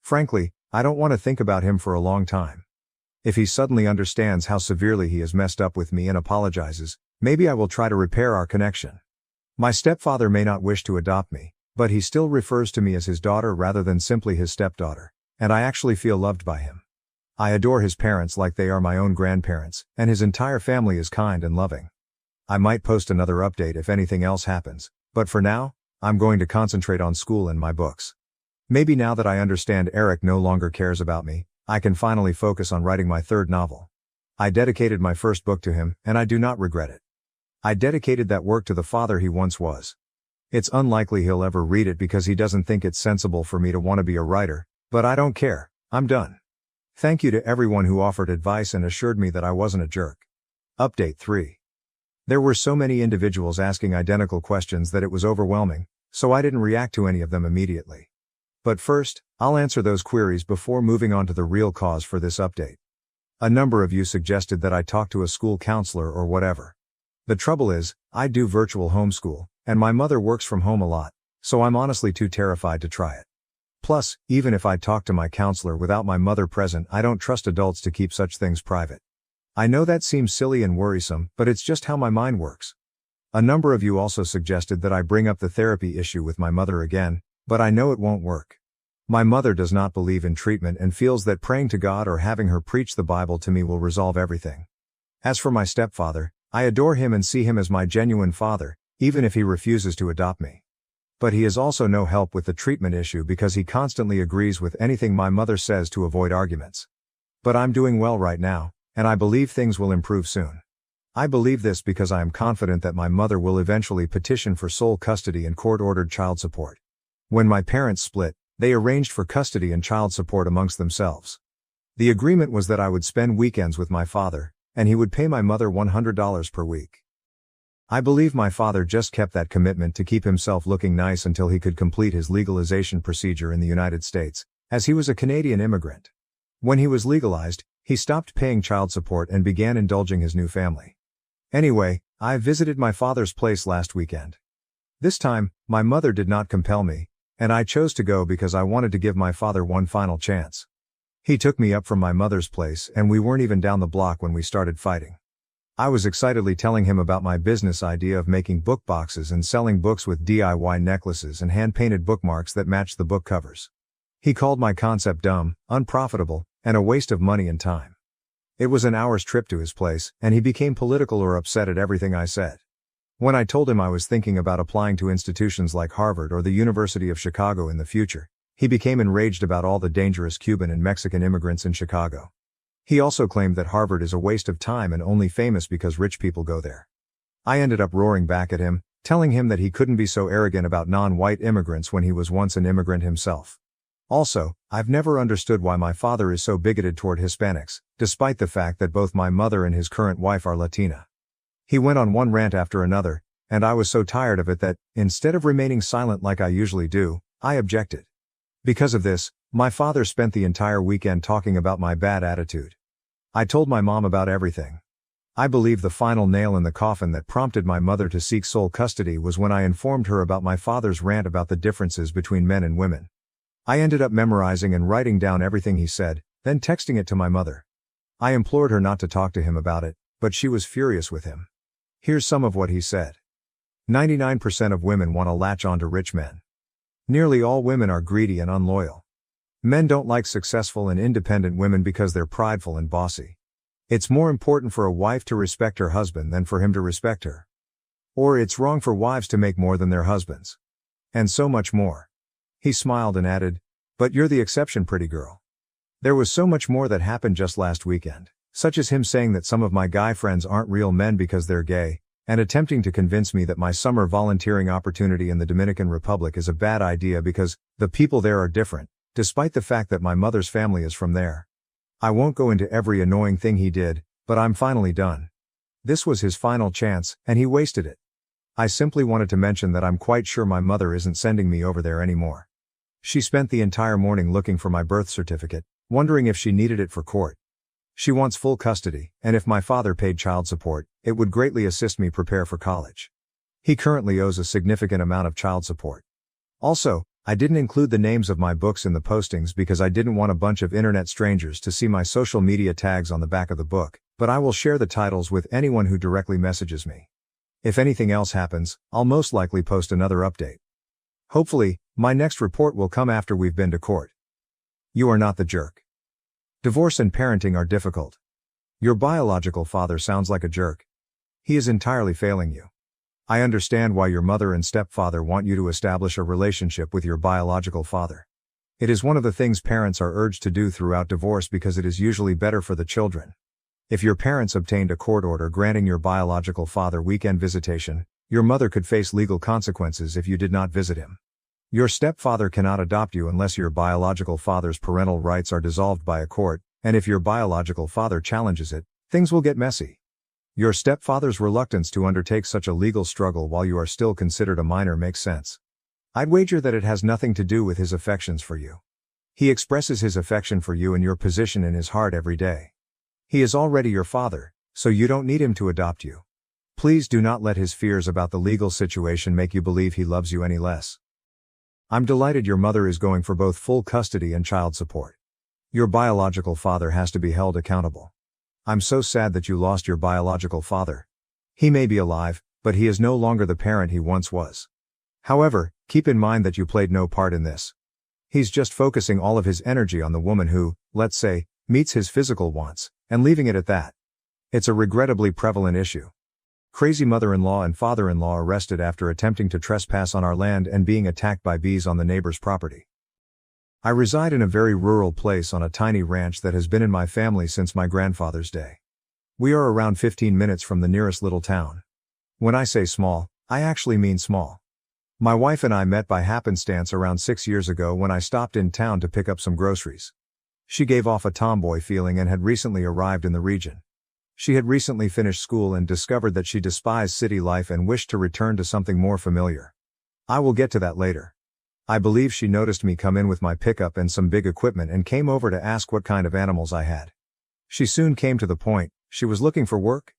Frankly, I don't want to think about him for a long time. If he suddenly understands how severely he has messed up with me and apologizes, maybe I will try to repair our connection. My stepfather may not wish to adopt me, but he still refers to me as his daughter rather than simply his stepdaughter, and I actually feel loved by him. I adore his parents like they are my own grandparents, and his entire family is kind and loving. I might post another update if anything else happens, but for now, I'm going to concentrate on school and my books. Maybe now that I understand Eric no longer cares about me, I can finally focus on writing my third novel. I dedicated my first book to him, and I do not regret it. I dedicated that work to the father he once was. It's unlikely he'll ever read it because he doesn't think it's sensible for me to want to be a writer, but I don't care, I'm done. Thank you to everyone who offered advice and assured me that I wasn't a jerk. Update 3. There were so many individuals asking identical questions that it was overwhelming, so I didn't react to any of them immediately. But first, I'll answer those queries before moving on to the real cause for this update. A number of you suggested that I talk to a school counselor or whatever. The trouble is, I do virtual homeschool, and my mother works from home a lot, so I'm honestly too terrified to try it. Plus, even if I talk to my counselor without my mother present, I don't trust adults to keep such things private. I know that seems silly and worrisome, but it's just how my mind works. A number of you also suggested that I bring up the therapy issue with my mother again, but I know it won't work. My mother does not believe in treatment and feels that praying to God or having her preach the Bible to me will resolve everything. As for my stepfather, I adore him and see him as my genuine father, even if he refuses to adopt me. But he is also no help with the treatment issue because he constantly agrees with anything my mother says to avoid arguments. But I'm doing well right now, and I believe things will improve soon. I believe this because I am confident that my mother will eventually petition for sole custody and court-ordered child support. When my parents split, they arranged for custody and child support amongst themselves. The agreement was that I would spend weekends with my father, and he would pay my mother $100 per week. I believe my father just kept that commitment to keep himself looking nice until he could complete his legalization procedure in the United States, as he was a Canadian immigrant. When he was legalized, he stopped paying child support and began indulging his new family. Anyway, I visited my father's place last weekend. This time, my mother did not compel me, and I chose to go because I wanted to give my father one final chance. He took me up from my mother's place and we weren't even down the block when we started fighting. I was excitedly telling him about my business idea of making book boxes and selling books with DIY necklaces and hand-painted bookmarks that matched the book covers. He called my concept dumb, unprofitable, and a waste of money and time. It was an hour's trip to his place, and he became political or upset at everything I said. When I told him I was thinking about applying to institutions like Harvard or the University of Chicago in the future, he became enraged about all the dangerous Cuban and Mexican immigrants in Chicago. He also claimed that Harvard is a waste of time and only famous because rich people go there. I ended up roaring back at him, telling him that he couldn't be so arrogant about non-white immigrants when he was once an immigrant himself. Also, I've never understood why my father is so bigoted toward Hispanics, despite the fact that both my mother and his current wife are Latina. He went on one rant after another, and I was so tired of it that, instead of remaining silent like I usually do, I objected. Because of this, my father spent the entire weekend talking about my bad attitude. I told my mom about everything. I believe the final nail in the coffin that prompted my mother to seek sole custody was when I informed her about my father's rant about the differences between men and women. I ended up memorizing and writing down everything he said, then texting it to my mother. I implored her not to talk to him about it, but she was furious with him. Here's some of what he said. 99% of women want to latch onto rich men. Nearly all women are greedy and unloyal. Men don't like successful and independent women because they're prideful and bossy. It's more important for a wife to respect her husband than for him to respect her. Or it's wrong for wives to make more than their husbands. And so much more. He smiled and added, "But you're the exception, pretty girl." There was so much more that happened just last weekend, such as him saying that some of my guy friends aren't real men because they're gay, and attempting to convince me that my summer volunteering opportunity in the Dominican Republic is a bad idea because the people there are different, despite the fact that my mother's family is from there. I won't go into every annoying thing he did, but I'm finally done. This was his final chance, and he wasted it. I simply wanted to mention that I'm quite sure my mother isn't sending me over there anymore. She spent the entire morning looking for my birth certificate, wondering if she needed it for court. She wants full custody, and if my father paid child support, it would greatly assist me prepare for college. He currently owes a significant amount of child support. Also, I didn't include the names of my books in the postings because I didn't want a bunch of internet strangers to see my social media tags on the back of the book, but I will share the titles with anyone who directly messages me. If anything else happens, I'll most likely post another update. Hopefully, my next report will come after we've been to court. You are not the jerk. Divorce and parenting are difficult. Your biological father sounds like a jerk. He is entirely failing you. I understand why your mother and stepfather want you to establish a relationship with your biological father. It is one of the things parents are urged to do throughout divorce because it is usually better for the children. If your parents obtained a court order granting your biological father weekend visitation, your mother could face legal consequences if you did not visit him. Your stepfather cannot adopt you unless your biological father's parental rights are dissolved by a court, and if your biological father challenges it, things will get messy. Your stepfather's reluctance to undertake such a legal struggle while you are still considered a minor makes sense. I'd wager that it has nothing to do with his affections for you. He expresses his affection for you and your position in his heart every day. He is already your father, so you don't need him to adopt you. Please do not let his fears about the legal situation make you believe he loves you any less. I'm delighted your mother is going for both full custody and child support. Your biological father has to be held accountable. I'm so sad that you lost your biological father. He may be alive, but he is no longer the parent he once was. However, keep in mind that you played no part in this. He's just focusing all of his energy on the woman who, let's say, meets his physical wants, and leaving it at that. It's a regrettably prevalent issue. Crazy mother-in-law and father-in-law arrested after attempting to trespass on our land and being attacked by bees on the neighbor's property. I reside in a very rural place on a tiny ranch that has been in my family since my grandfather's day. We are around 15 minutes from the nearest little town. When I say small, I actually mean small. My wife and I met by happenstance around 6 years ago when I stopped in town to pick up some groceries. She gave off a tomboy feeling and had recently arrived in the region. She had recently finished school and discovered that she despised city life and wished to return to something more familiar. I will get to that later. I believe she noticed me come in with my pickup and some big equipment and came over to ask what kind of animals I had. She soon came to the point. She was looking for work.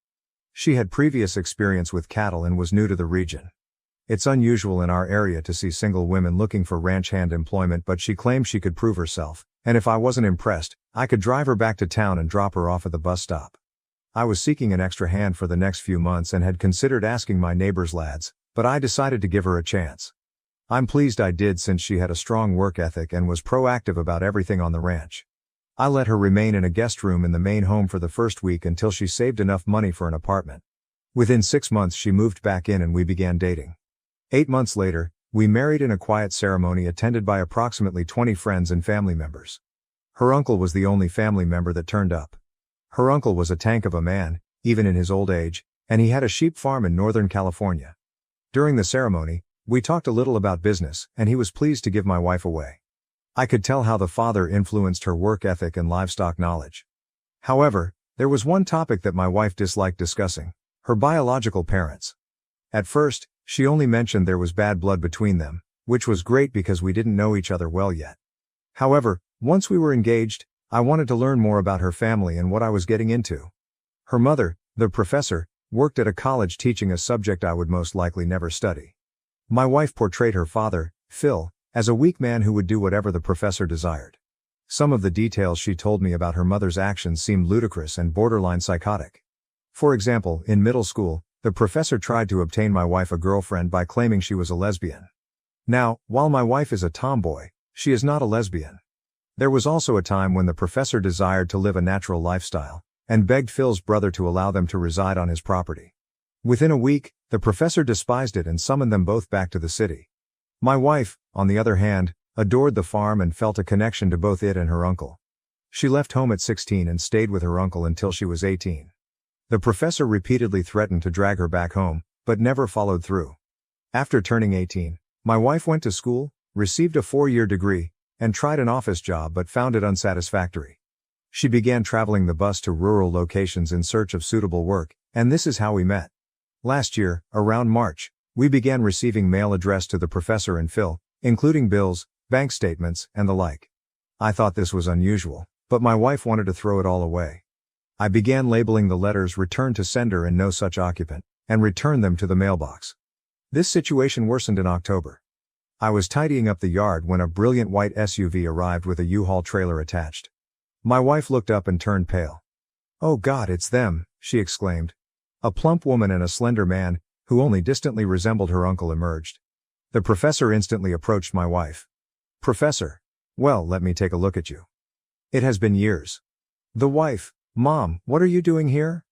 She had previous experience with cattle and was new to the region. It's unusual in our area to see single women looking for ranch hand employment, but she claimed she could prove herself, and if I wasn't impressed, I could drive her back to town and drop her off at the bus stop. I was seeking an extra hand for the next few months and had considered asking my neighbor's lads, but I decided to give her a chance. I'm pleased I did since she had a strong work ethic and was proactive about everything on the ranch. I let her remain in a guest room in the main home for the first week until she saved enough money for an apartment. Within 6 months she moved back in and we began dating. 8 months later, we married in a quiet ceremony attended by approximately 20 friends and family members. Her uncle was the only family member that turned up. Her uncle was a tank of a man, even in his old age, and he had a sheep farm in Northern California. During the ceremony, we talked a little about business, and he was pleased to give my wife away. I could tell how the father influenced her work ethic and livestock knowledge. However, there was one topic that my wife disliked discussing: her biological parents. At first, she only mentioned there was bad blood between them, which was great because we didn't know each other well yet. However, once we were engaged, I wanted to learn more about her family and what I was getting into. Her mother, the professor, worked at a college teaching a subject I would most likely never study. My wife portrayed her father, Phil, as a weak man who would do whatever the professor desired. Some of the details she told me about her mother's actions seemed ludicrous and borderline psychotic. For example, in middle school, the professor tried to obtain my wife a girlfriend by claiming she was a lesbian. Now, while my wife is a tomboy, she is not a lesbian. There was also a time when the professor desired to live a natural lifestyle, and begged Phil's brother to allow them to reside on his property. Within a week, the professor despised it and summoned them both back to the city. My wife, on the other hand, adored the farm and felt a connection to both it and her uncle. She left home at 16 and stayed with her uncle until she was 18. The professor repeatedly threatened to drag her back home, but never followed through. After turning 18, my wife went to school, received a 4-year degree, and tried an office job but found it unsatisfactory. She began traveling the bus to rural locations in search of suitable work, and this is how we met. Last year, around March, we began receiving mail addressed to the professor and Phil, including bills, bank statements, and the like. I thought this was unusual, but my wife wanted to throw it all away. I began labeling the letters returned to sender and no such occupant, and returned them to the mailbox. This situation worsened in October. I was tidying up the yard when a brilliant white SUV arrived with a U-Haul trailer attached. My wife looked up and turned pale. "Oh God, it's them," she exclaimed. A plump woman and a slender man, who only distantly resembled her uncle, emerged. The professor instantly approached my wife. "Professor. Well, let me take a look at you. It has been years." The wife: "Mom, what are you doing here?"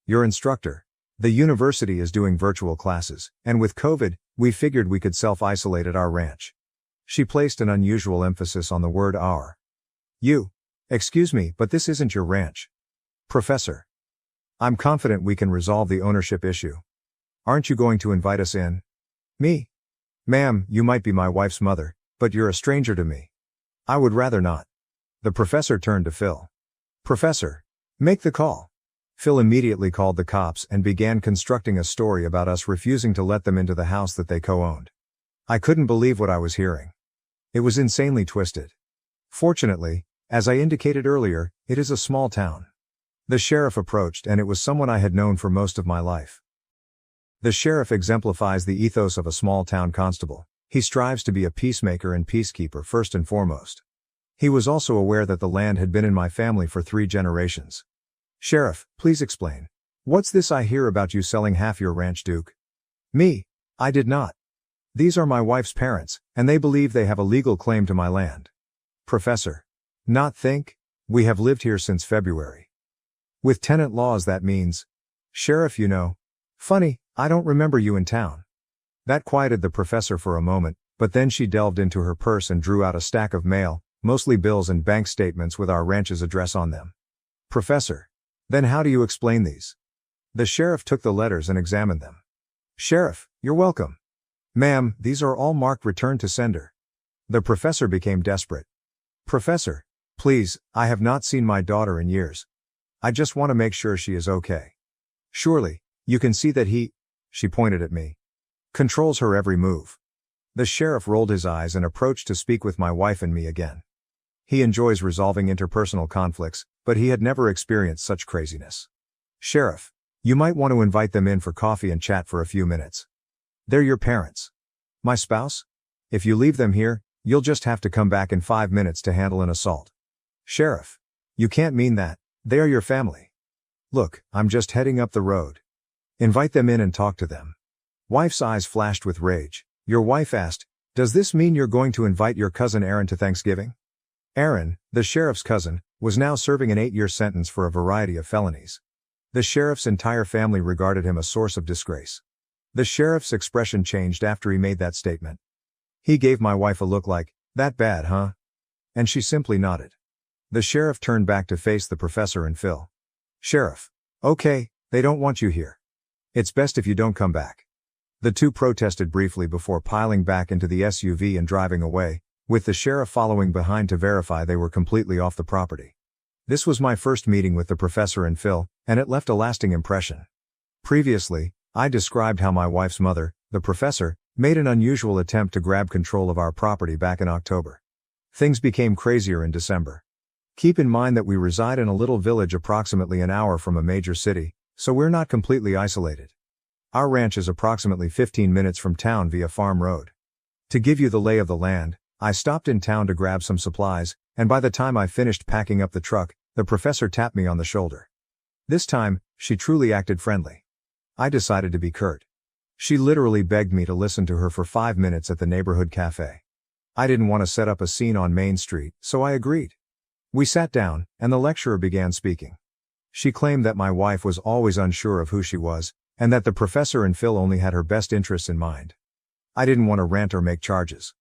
"Your instructor. The university is doing virtual classes, and with COVID, we figured we could self-isolate at our ranch." She placed an unusual emphasis on the word our. "You. Excuse me, but this isn't your ranch." "Professor. I'm confident we can resolve the ownership issue. Aren't you going to invite us in?" "Me? Ma'am, you might be my wife's mother, but you're a stranger to me. I would rather not." The professor turned to Phil. "Professor. Make the call." Phil immediately called the cops and began constructing a story about us refusing to let them into the house that they co-owned. I couldn't believe what I was hearing. It was insanely twisted. Fortunately, as I indicated earlier, it is a small town. The sheriff approached, and it was someone I had known for most of my life. The sheriff exemplifies the ethos of a small town constable. He strives to be a peacemaker and peacekeeper first and foremost. He was also aware that the land had been in my family for 3 generations. "Sheriff, please explain. What's this I hear about you selling half your ranch, Duke?" "Me? I did not. These are my wife's parents, and they believe they have a legal claim to my land." "Professor. Not think? We have lived here since February. With tenant laws that means—" "Sheriff, you know. Funny, I don't remember you in town." That quieted the professor for a moment, but then she delved into her purse and drew out a stack of mail, mostly bills and bank statements with our ranch's address on them. "Professor. Then how do you explain these?" The sheriff took the letters and examined them. "Sheriff, you're welcome. Ma'am, these are all marked return to sender." The professor became desperate. "Professor. Please, I have not seen my daughter in years. I just want to make sure she is okay. Surely, you can see that he," she pointed at me, "controls her every move." The sheriff rolled his eyes and approached to speak with my wife and me again. He enjoys resolving interpersonal conflicts, but he had never experienced such craziness. "Sheriff, you might want to invite them in for coffee and chat for a few minutes. They're your parents." "My spouse? If you leave them here, you'll just have to come back in 5 minutes to handle an assault." "Sheriff. You can't mean that. They are your family." "Look, I'm just heading up the road. Invite them in and talk to them." Wife's eyes flashed with rage. Your wife asked, "Does this mean you're going to invite your cousin Aaron to Thanksgiving?" Aaron, the sheriff's cousin, was now serving an 8-year sentence for a variety of felonies. The sheriff's entire family regarded him a source of disgrace. The sheriff's expression changed after he made that statement. He gave my wife a look like, "That bad, huh?" And she simply nodded. The sheriff turned back to face the professor and Phil. "Sheriff. Okay, they don't want you here. It's best if you don't come back." The two protested briefly before piling back into the SUV and driving away, with the sheriff following behind to verify they were completely off the property. This was my first meeting with the professor and Phil, and it left a lasting impression. Previously, I described how my wife's mother, the professor, made an unusual attempt to grab control of our property back in October. Things became crazier in December. Keep in mind that we reside in a little village approximately an hour from a major city, so we're not completely isolated. Our ranch is approximately 15 minutes from town via farm road. To give you the lay of the land, I stopped in town to grab some supplies, and by the time I finished packing up the truck, the professor tapped me on the shoulder. This time, she truly acted friendly. I decided to be curt. She literally begged me to listen to her for 5 minutes at the neighborhood cafe. I didn't want to set up a scene on Main Street, so I agreed. We sat down, and the lecturer began speaking. She claimed that my wife was always unsure of who she was, and that the professor and Phil only had her best interests in mind. I didn't want to rant or make charges.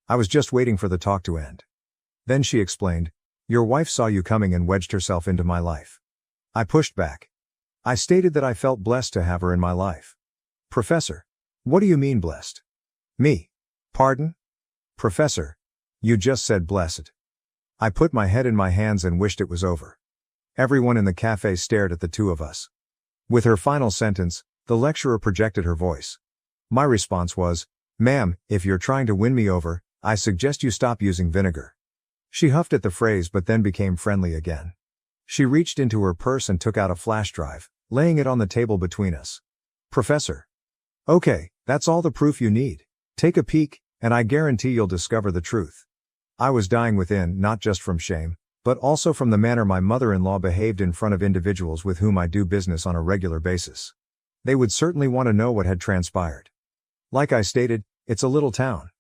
I was just waiting for the talk to end. Then she explained, "Your wife saw you coming and wedged herself into my life." I pushed back. I stated that I felt blessed to have her in my life. "Professor, what do you mean blessed?" "Me? Pardon?" "Professor, you just said blessed." I put my head in my hands and wished it was over. Everyone in the cafe stared at the two of us. With her final sentence, the lecturer projected her voice. My response was, "Ma'am, if you're trying to win me over, I suggest you stop using vinegar." She huffed at the phrase but then became friendly again. She reached into her purse and took out a flash drive, laying it on the table between us. "Professor. Okay, that's all the proof you need. Take a peek, and I guarantee you'll discover the truth." I was dying within, not just from shame, but also from the manner my mother-in-law behaved in front of individuals with whom I do business on a regular basis. They would certainly want to know what had transpired. Like I stated, it's a little town.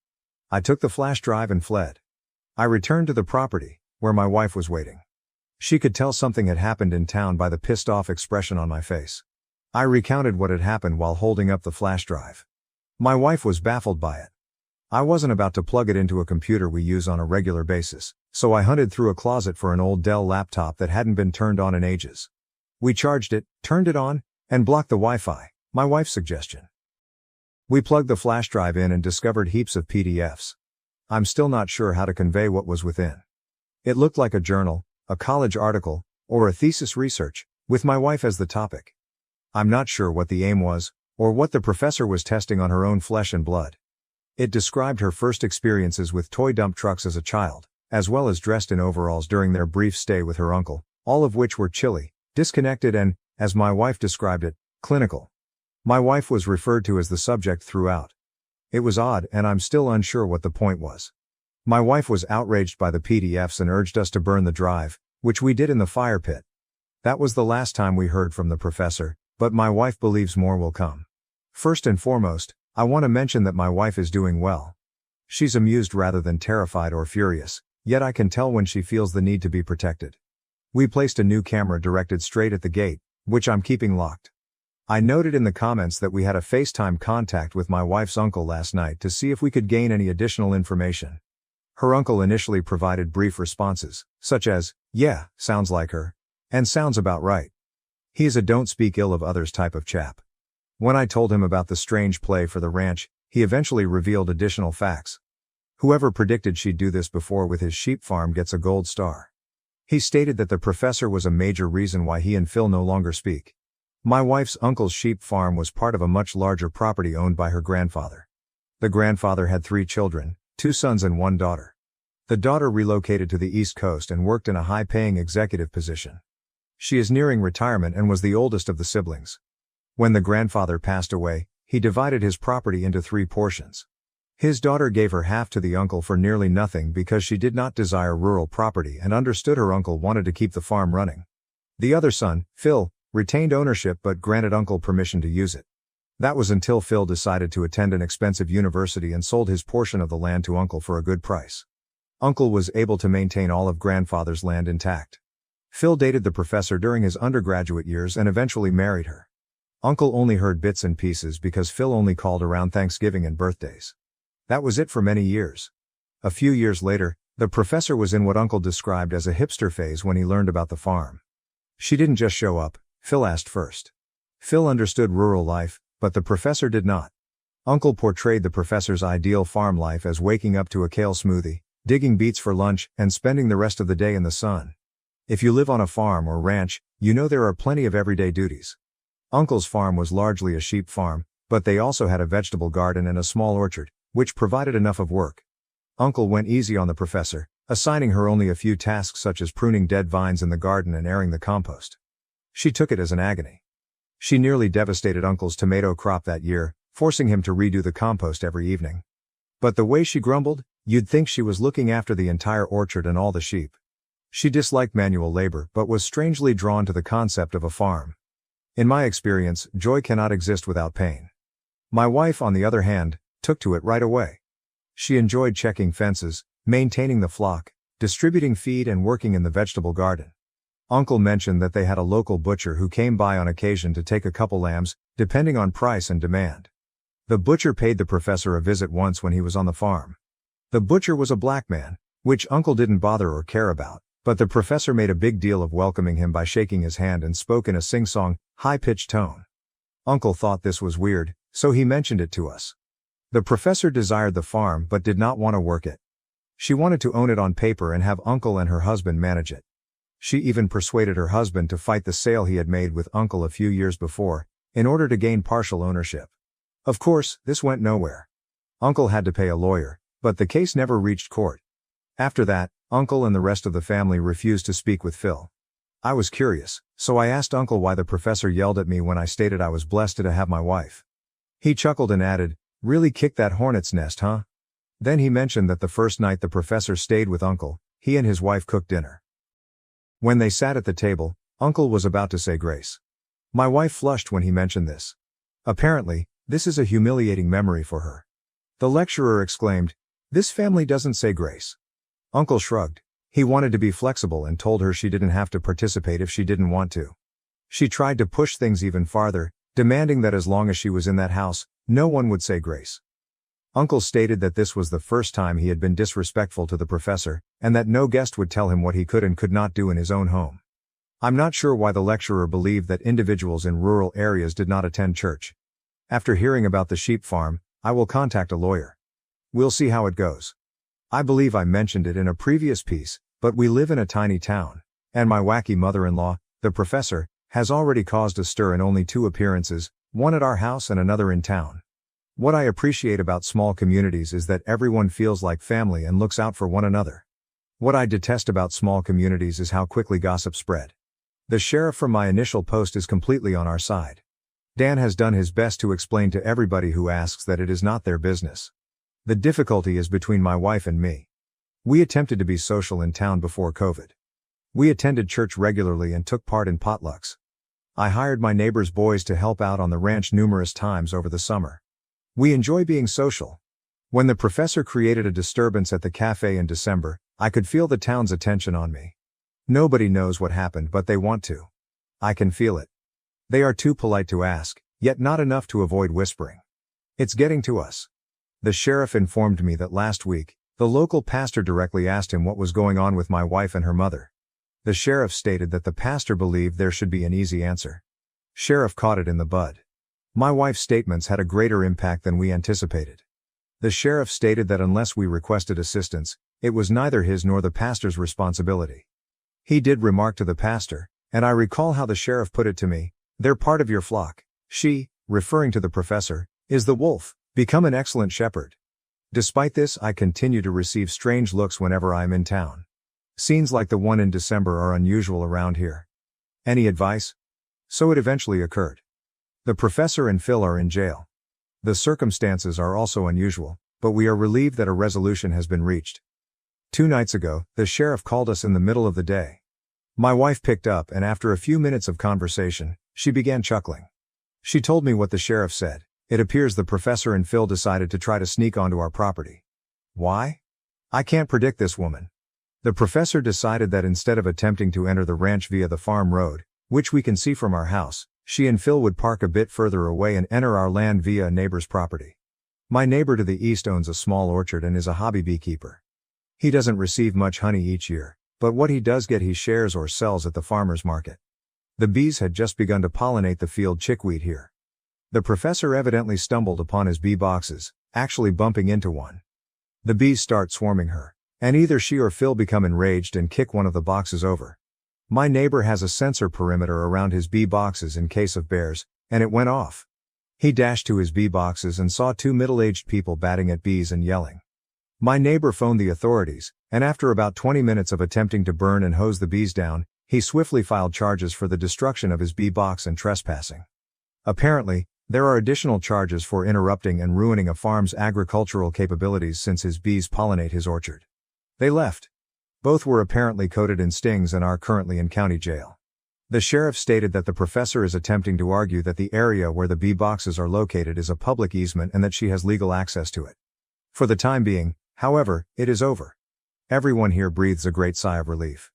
I took the flash drive and fled. I returned to the property, where my wife was waiting. She could tell something had happened in town by the pissed-off expression on my face. I recounted what had happened while holding up the flash drive. My wife was baffled by it. I wasn't about to plug it into a computer we use on a regular basis, so I hunted through a closet for an old Dell laptop that hadn't been turned on in ages. We charged it, turned it on, and blocked the Wi-Fi, my wife's suggestion. We plugged the flash drive in and discovered heaps of PDFs. I'm still not sure how to convey what was within. It looked like a journal, a college article, or a thesis research, with my wife as the topic. I'm not sure what the aim was, or what the professor was testing on her own flesh and blood. It described her first experiences with toy dump trucks as a child, as well as dressed in overalls during their brief stay with her uncle, all of which were chilly, disconnected and, as my wife described it, clinical. My wife was referred to as the subject throughout. It was odd and I'm still unsure what the point was. My wife was outraged by the PDFs and urged us to burn the drive, which we did in the fire pit. That was the last time we heard from the professor, but my wife believes more will come. First and foremost, I want to mention that my wife is doing well. She's amused rather than terrified or furious, yet I can tell when she feels the need to be protected. We placed a new camera directed straight at the gate, which I'm keeping locked. I noted in the comments that we had a FaceTime contact with my wife's uncle last night to see if we could gain any additional information. Her uncle initially provided brief responses, such as, "Yeah, sounds like her," and "sounds about right." He is a don't speak ill of others type of chap. When I told him about the strange play for the ranch, he eventually revealed additional facts. Whoever predicted she'd do this before with his sheep farm gets a gold star. He stated that the professor was a major reason why he and Phil no longer speak. My wife's uncle's sheep farm was part of a much larger property owned by her grandfather. The grandfather had 3 children, 2 sons and 1 daughter. The daughter relocated to the East Coast and worked in a high-paying executive position. She is nearing retirement and was the oldest of the siblings. When the grandfather passed away, he divided his property into 3 portions. His daughter gave her half to the uncle for nearly nothing because she did not desire rural property and understood her uncle wanted to keep the farm running. The other son, Phil, retained ownership but granted uncle permission to use it. That was until Phil decided to attend an expensive university and sold his portion of the land to uncle for a good price. Uncle was able to maintain all of grandfather's land intact. Phil dated the professor during his undergraduate years and eventually married her. Uncle only heard bits and pieces because Phil only called around Thanksgiving and birthdays. That was it for many years. A few years later, the professor was in what Uncle described as a hipster phase when he learned about the farm. She didn't just show up, Phil asked first. Phil understood rural life, but the professor did not. Uncle portrayed the professor's ideal farm life as waking up to a kale smoothie, digging beets for lunch, and spending the rest of the day in the sun. If you live on a farm or ranch, you know there are plenty of everyday duties. Uncle's farm was largely a sheep farm, but they also had a vegetable garden and a small orchard, which provided enough of work. Uncle went easy on the professor, assigning her only a few tasks such as pruning dead vines in the garden and airing the compost. She took it as an agony. She nearly devastated Uncle's tomato crop that year, forcing him to redo the compost every evening. But the way she grumbled, you'd think she was looking after the entire orchard and all the sheep. She disliked manual labor but was strangely drawn to the concept of a farm. In my experience, joy cannot exist without pain. My wife, on the other hand, took to it right away. She enjoyed checking fences, maintaining the flock, distributing feed and working in the vegetable garden. Uncle mentioned that they had a local butcher who came by on occasion to take a couple lambs, depending on price and demand. The butcher paid the professor a visit once when he was on the farm. The butcher was a black man, which Uncle didn't bother or care about, but the professor made a big deal of welcoming him by shaking his hand and spoke in a sing-song, high-pitched tone. Uncle thought this was weird, so he mentioned it to us. The professor desired the farm but did not want to work it. She wanted to own it on paper and have Uncle and her husband manage it. She even persuaded her husband to fight the sale he had made with Uncle a few years before, in order to gain partial ownership. Of course, this went nowhere. Uncle had to pay a lawyer, but the case never reached court. After that, Uncle and the rest of the family refused to speak with Phil. I was curious, so I asked Uncle why the professor yelled at me when I stated I was blessed to have my wife. He chuckled and added, "Really kicked that hornet's nest, huh?" Then he mentioned that the first night the professor stayed with Uncle, he and his wife cooked dinner. When they sat at the table, Uncle was about to say grace. My wife flushed when he mentioned this. Apparently, this is a humiliating memory for her. The lecturer exclaimed, "This family doesn't say grace." Uncle shrugged. He wanted to be flexible and told her she didn't have to participate if she didn't want to. She tried to push things even farther, demanding that as long as she was in that house, no one would say grace. Uncle stated that this was the first time he had been disrespectful to the professor, and that no guest would tell him what he could and could not do in his own home. I'm not sure why the lecturer believed that individuals in rural areas did not attend church. After hearing about the sheep farm, I will contact a lawyer. We'll see how it goes. I believe I mentioned it in a previous piece, but we live in a tiny town, and my wacky mother-in-law, the professor, has already caused a stir in only 2 appearances, one at our house and another in town. What I appreciate about small communities is that everyone feels like family and looks out for one another. What I detest about small communities is how quickly gossip spread. The sheriff from my initial post is completely on our side. Dan has done his best to explain to everybody who asks that it is not their business. The difficulty is between my wife and me. We attempted to be social in town before COVID. We attended church regularly and took part in potlucks. I hired my neighbor's boys to help out on the ranch numerous times over the summer. We enjoy being social. When the professor created a disturbance at the cafe in December, I could feel the town's attention on me. Nobody knows what happened, but they want to. I can feel it. They are too polite to ask, yet not enough to avoid whispering. It's getting to us. The sheriff informed me that last week, the local pastor directly asked him what was going on with my wife and her mother. The sheriff stated that the pastor believed there should be an easy answer. Sheriff caught it in the bud. My wife's statements had a greater impact than we anticipated. The sheriff stated that unless we requested assistance, it was neither his nor the pastor's responsibility. He did remark to the pastor, and I recall how the sheriff put it to me, "They're part of your flock. She," referring to the professor, "is the wolf. Become an excellent shepherd." Despite this, I continue to receive strange looks whenever I am in town. Scenes like the one in December are unusual around here. Any advice? So it eventually occurred. The professor and Phil are in jail. The circumstances are also unusual, but we are relieved that a resolution has been reached. 2 nights ago, the sheriff called us in the middle of the day. My wife picked up, and after a few minutes of conversation, she began chuckling. She told me what the sheriff said. It appears the professor and Phil decided to try to sneak onto our property. Why? I can't predict this woman. The professor decided that instead of attempting to enter the ranch via the farm road, which we can see from our house, she and Phil would park a bit further away and enter our land via a neighbor's property. My neighbor to the east owns a small orchard and is a hobby beekeeper. He doesn't receive much honey each year, but what he does get he shares or sells at the farmer's market. The bees had just begun to pollinate the field chickweed here. The professor evidently stumbled upon his bee boxes, actually bumping into one. The bees start swarming her, and either she or Phil become enraged and kick one of the boxes over. My neighbor has a sensor perimeter around his bee boxes in case of bears, and it went off. He dashed to his bee boxes and saw two middle-aged people batting at bees and yelling. My neighbor phoned the authorities, and after about 20 minutes of attempting to burn and hose the bees down, he swiftly filed charges for the destruction of his bee box and trespassing. Apparently, there are additional charges for interrupting and ruining a farm's agricultural capabilities since his bees pollinate his orchard. They left. Both were apparently coated in stings and are currently in county jail. The sheriff stated that the professor is attempting to argue that the area where the bee boxes are located is a public easement and that she has legal access to it. For the time being, however, it is over. Everyone here breathes a great sigh of relief.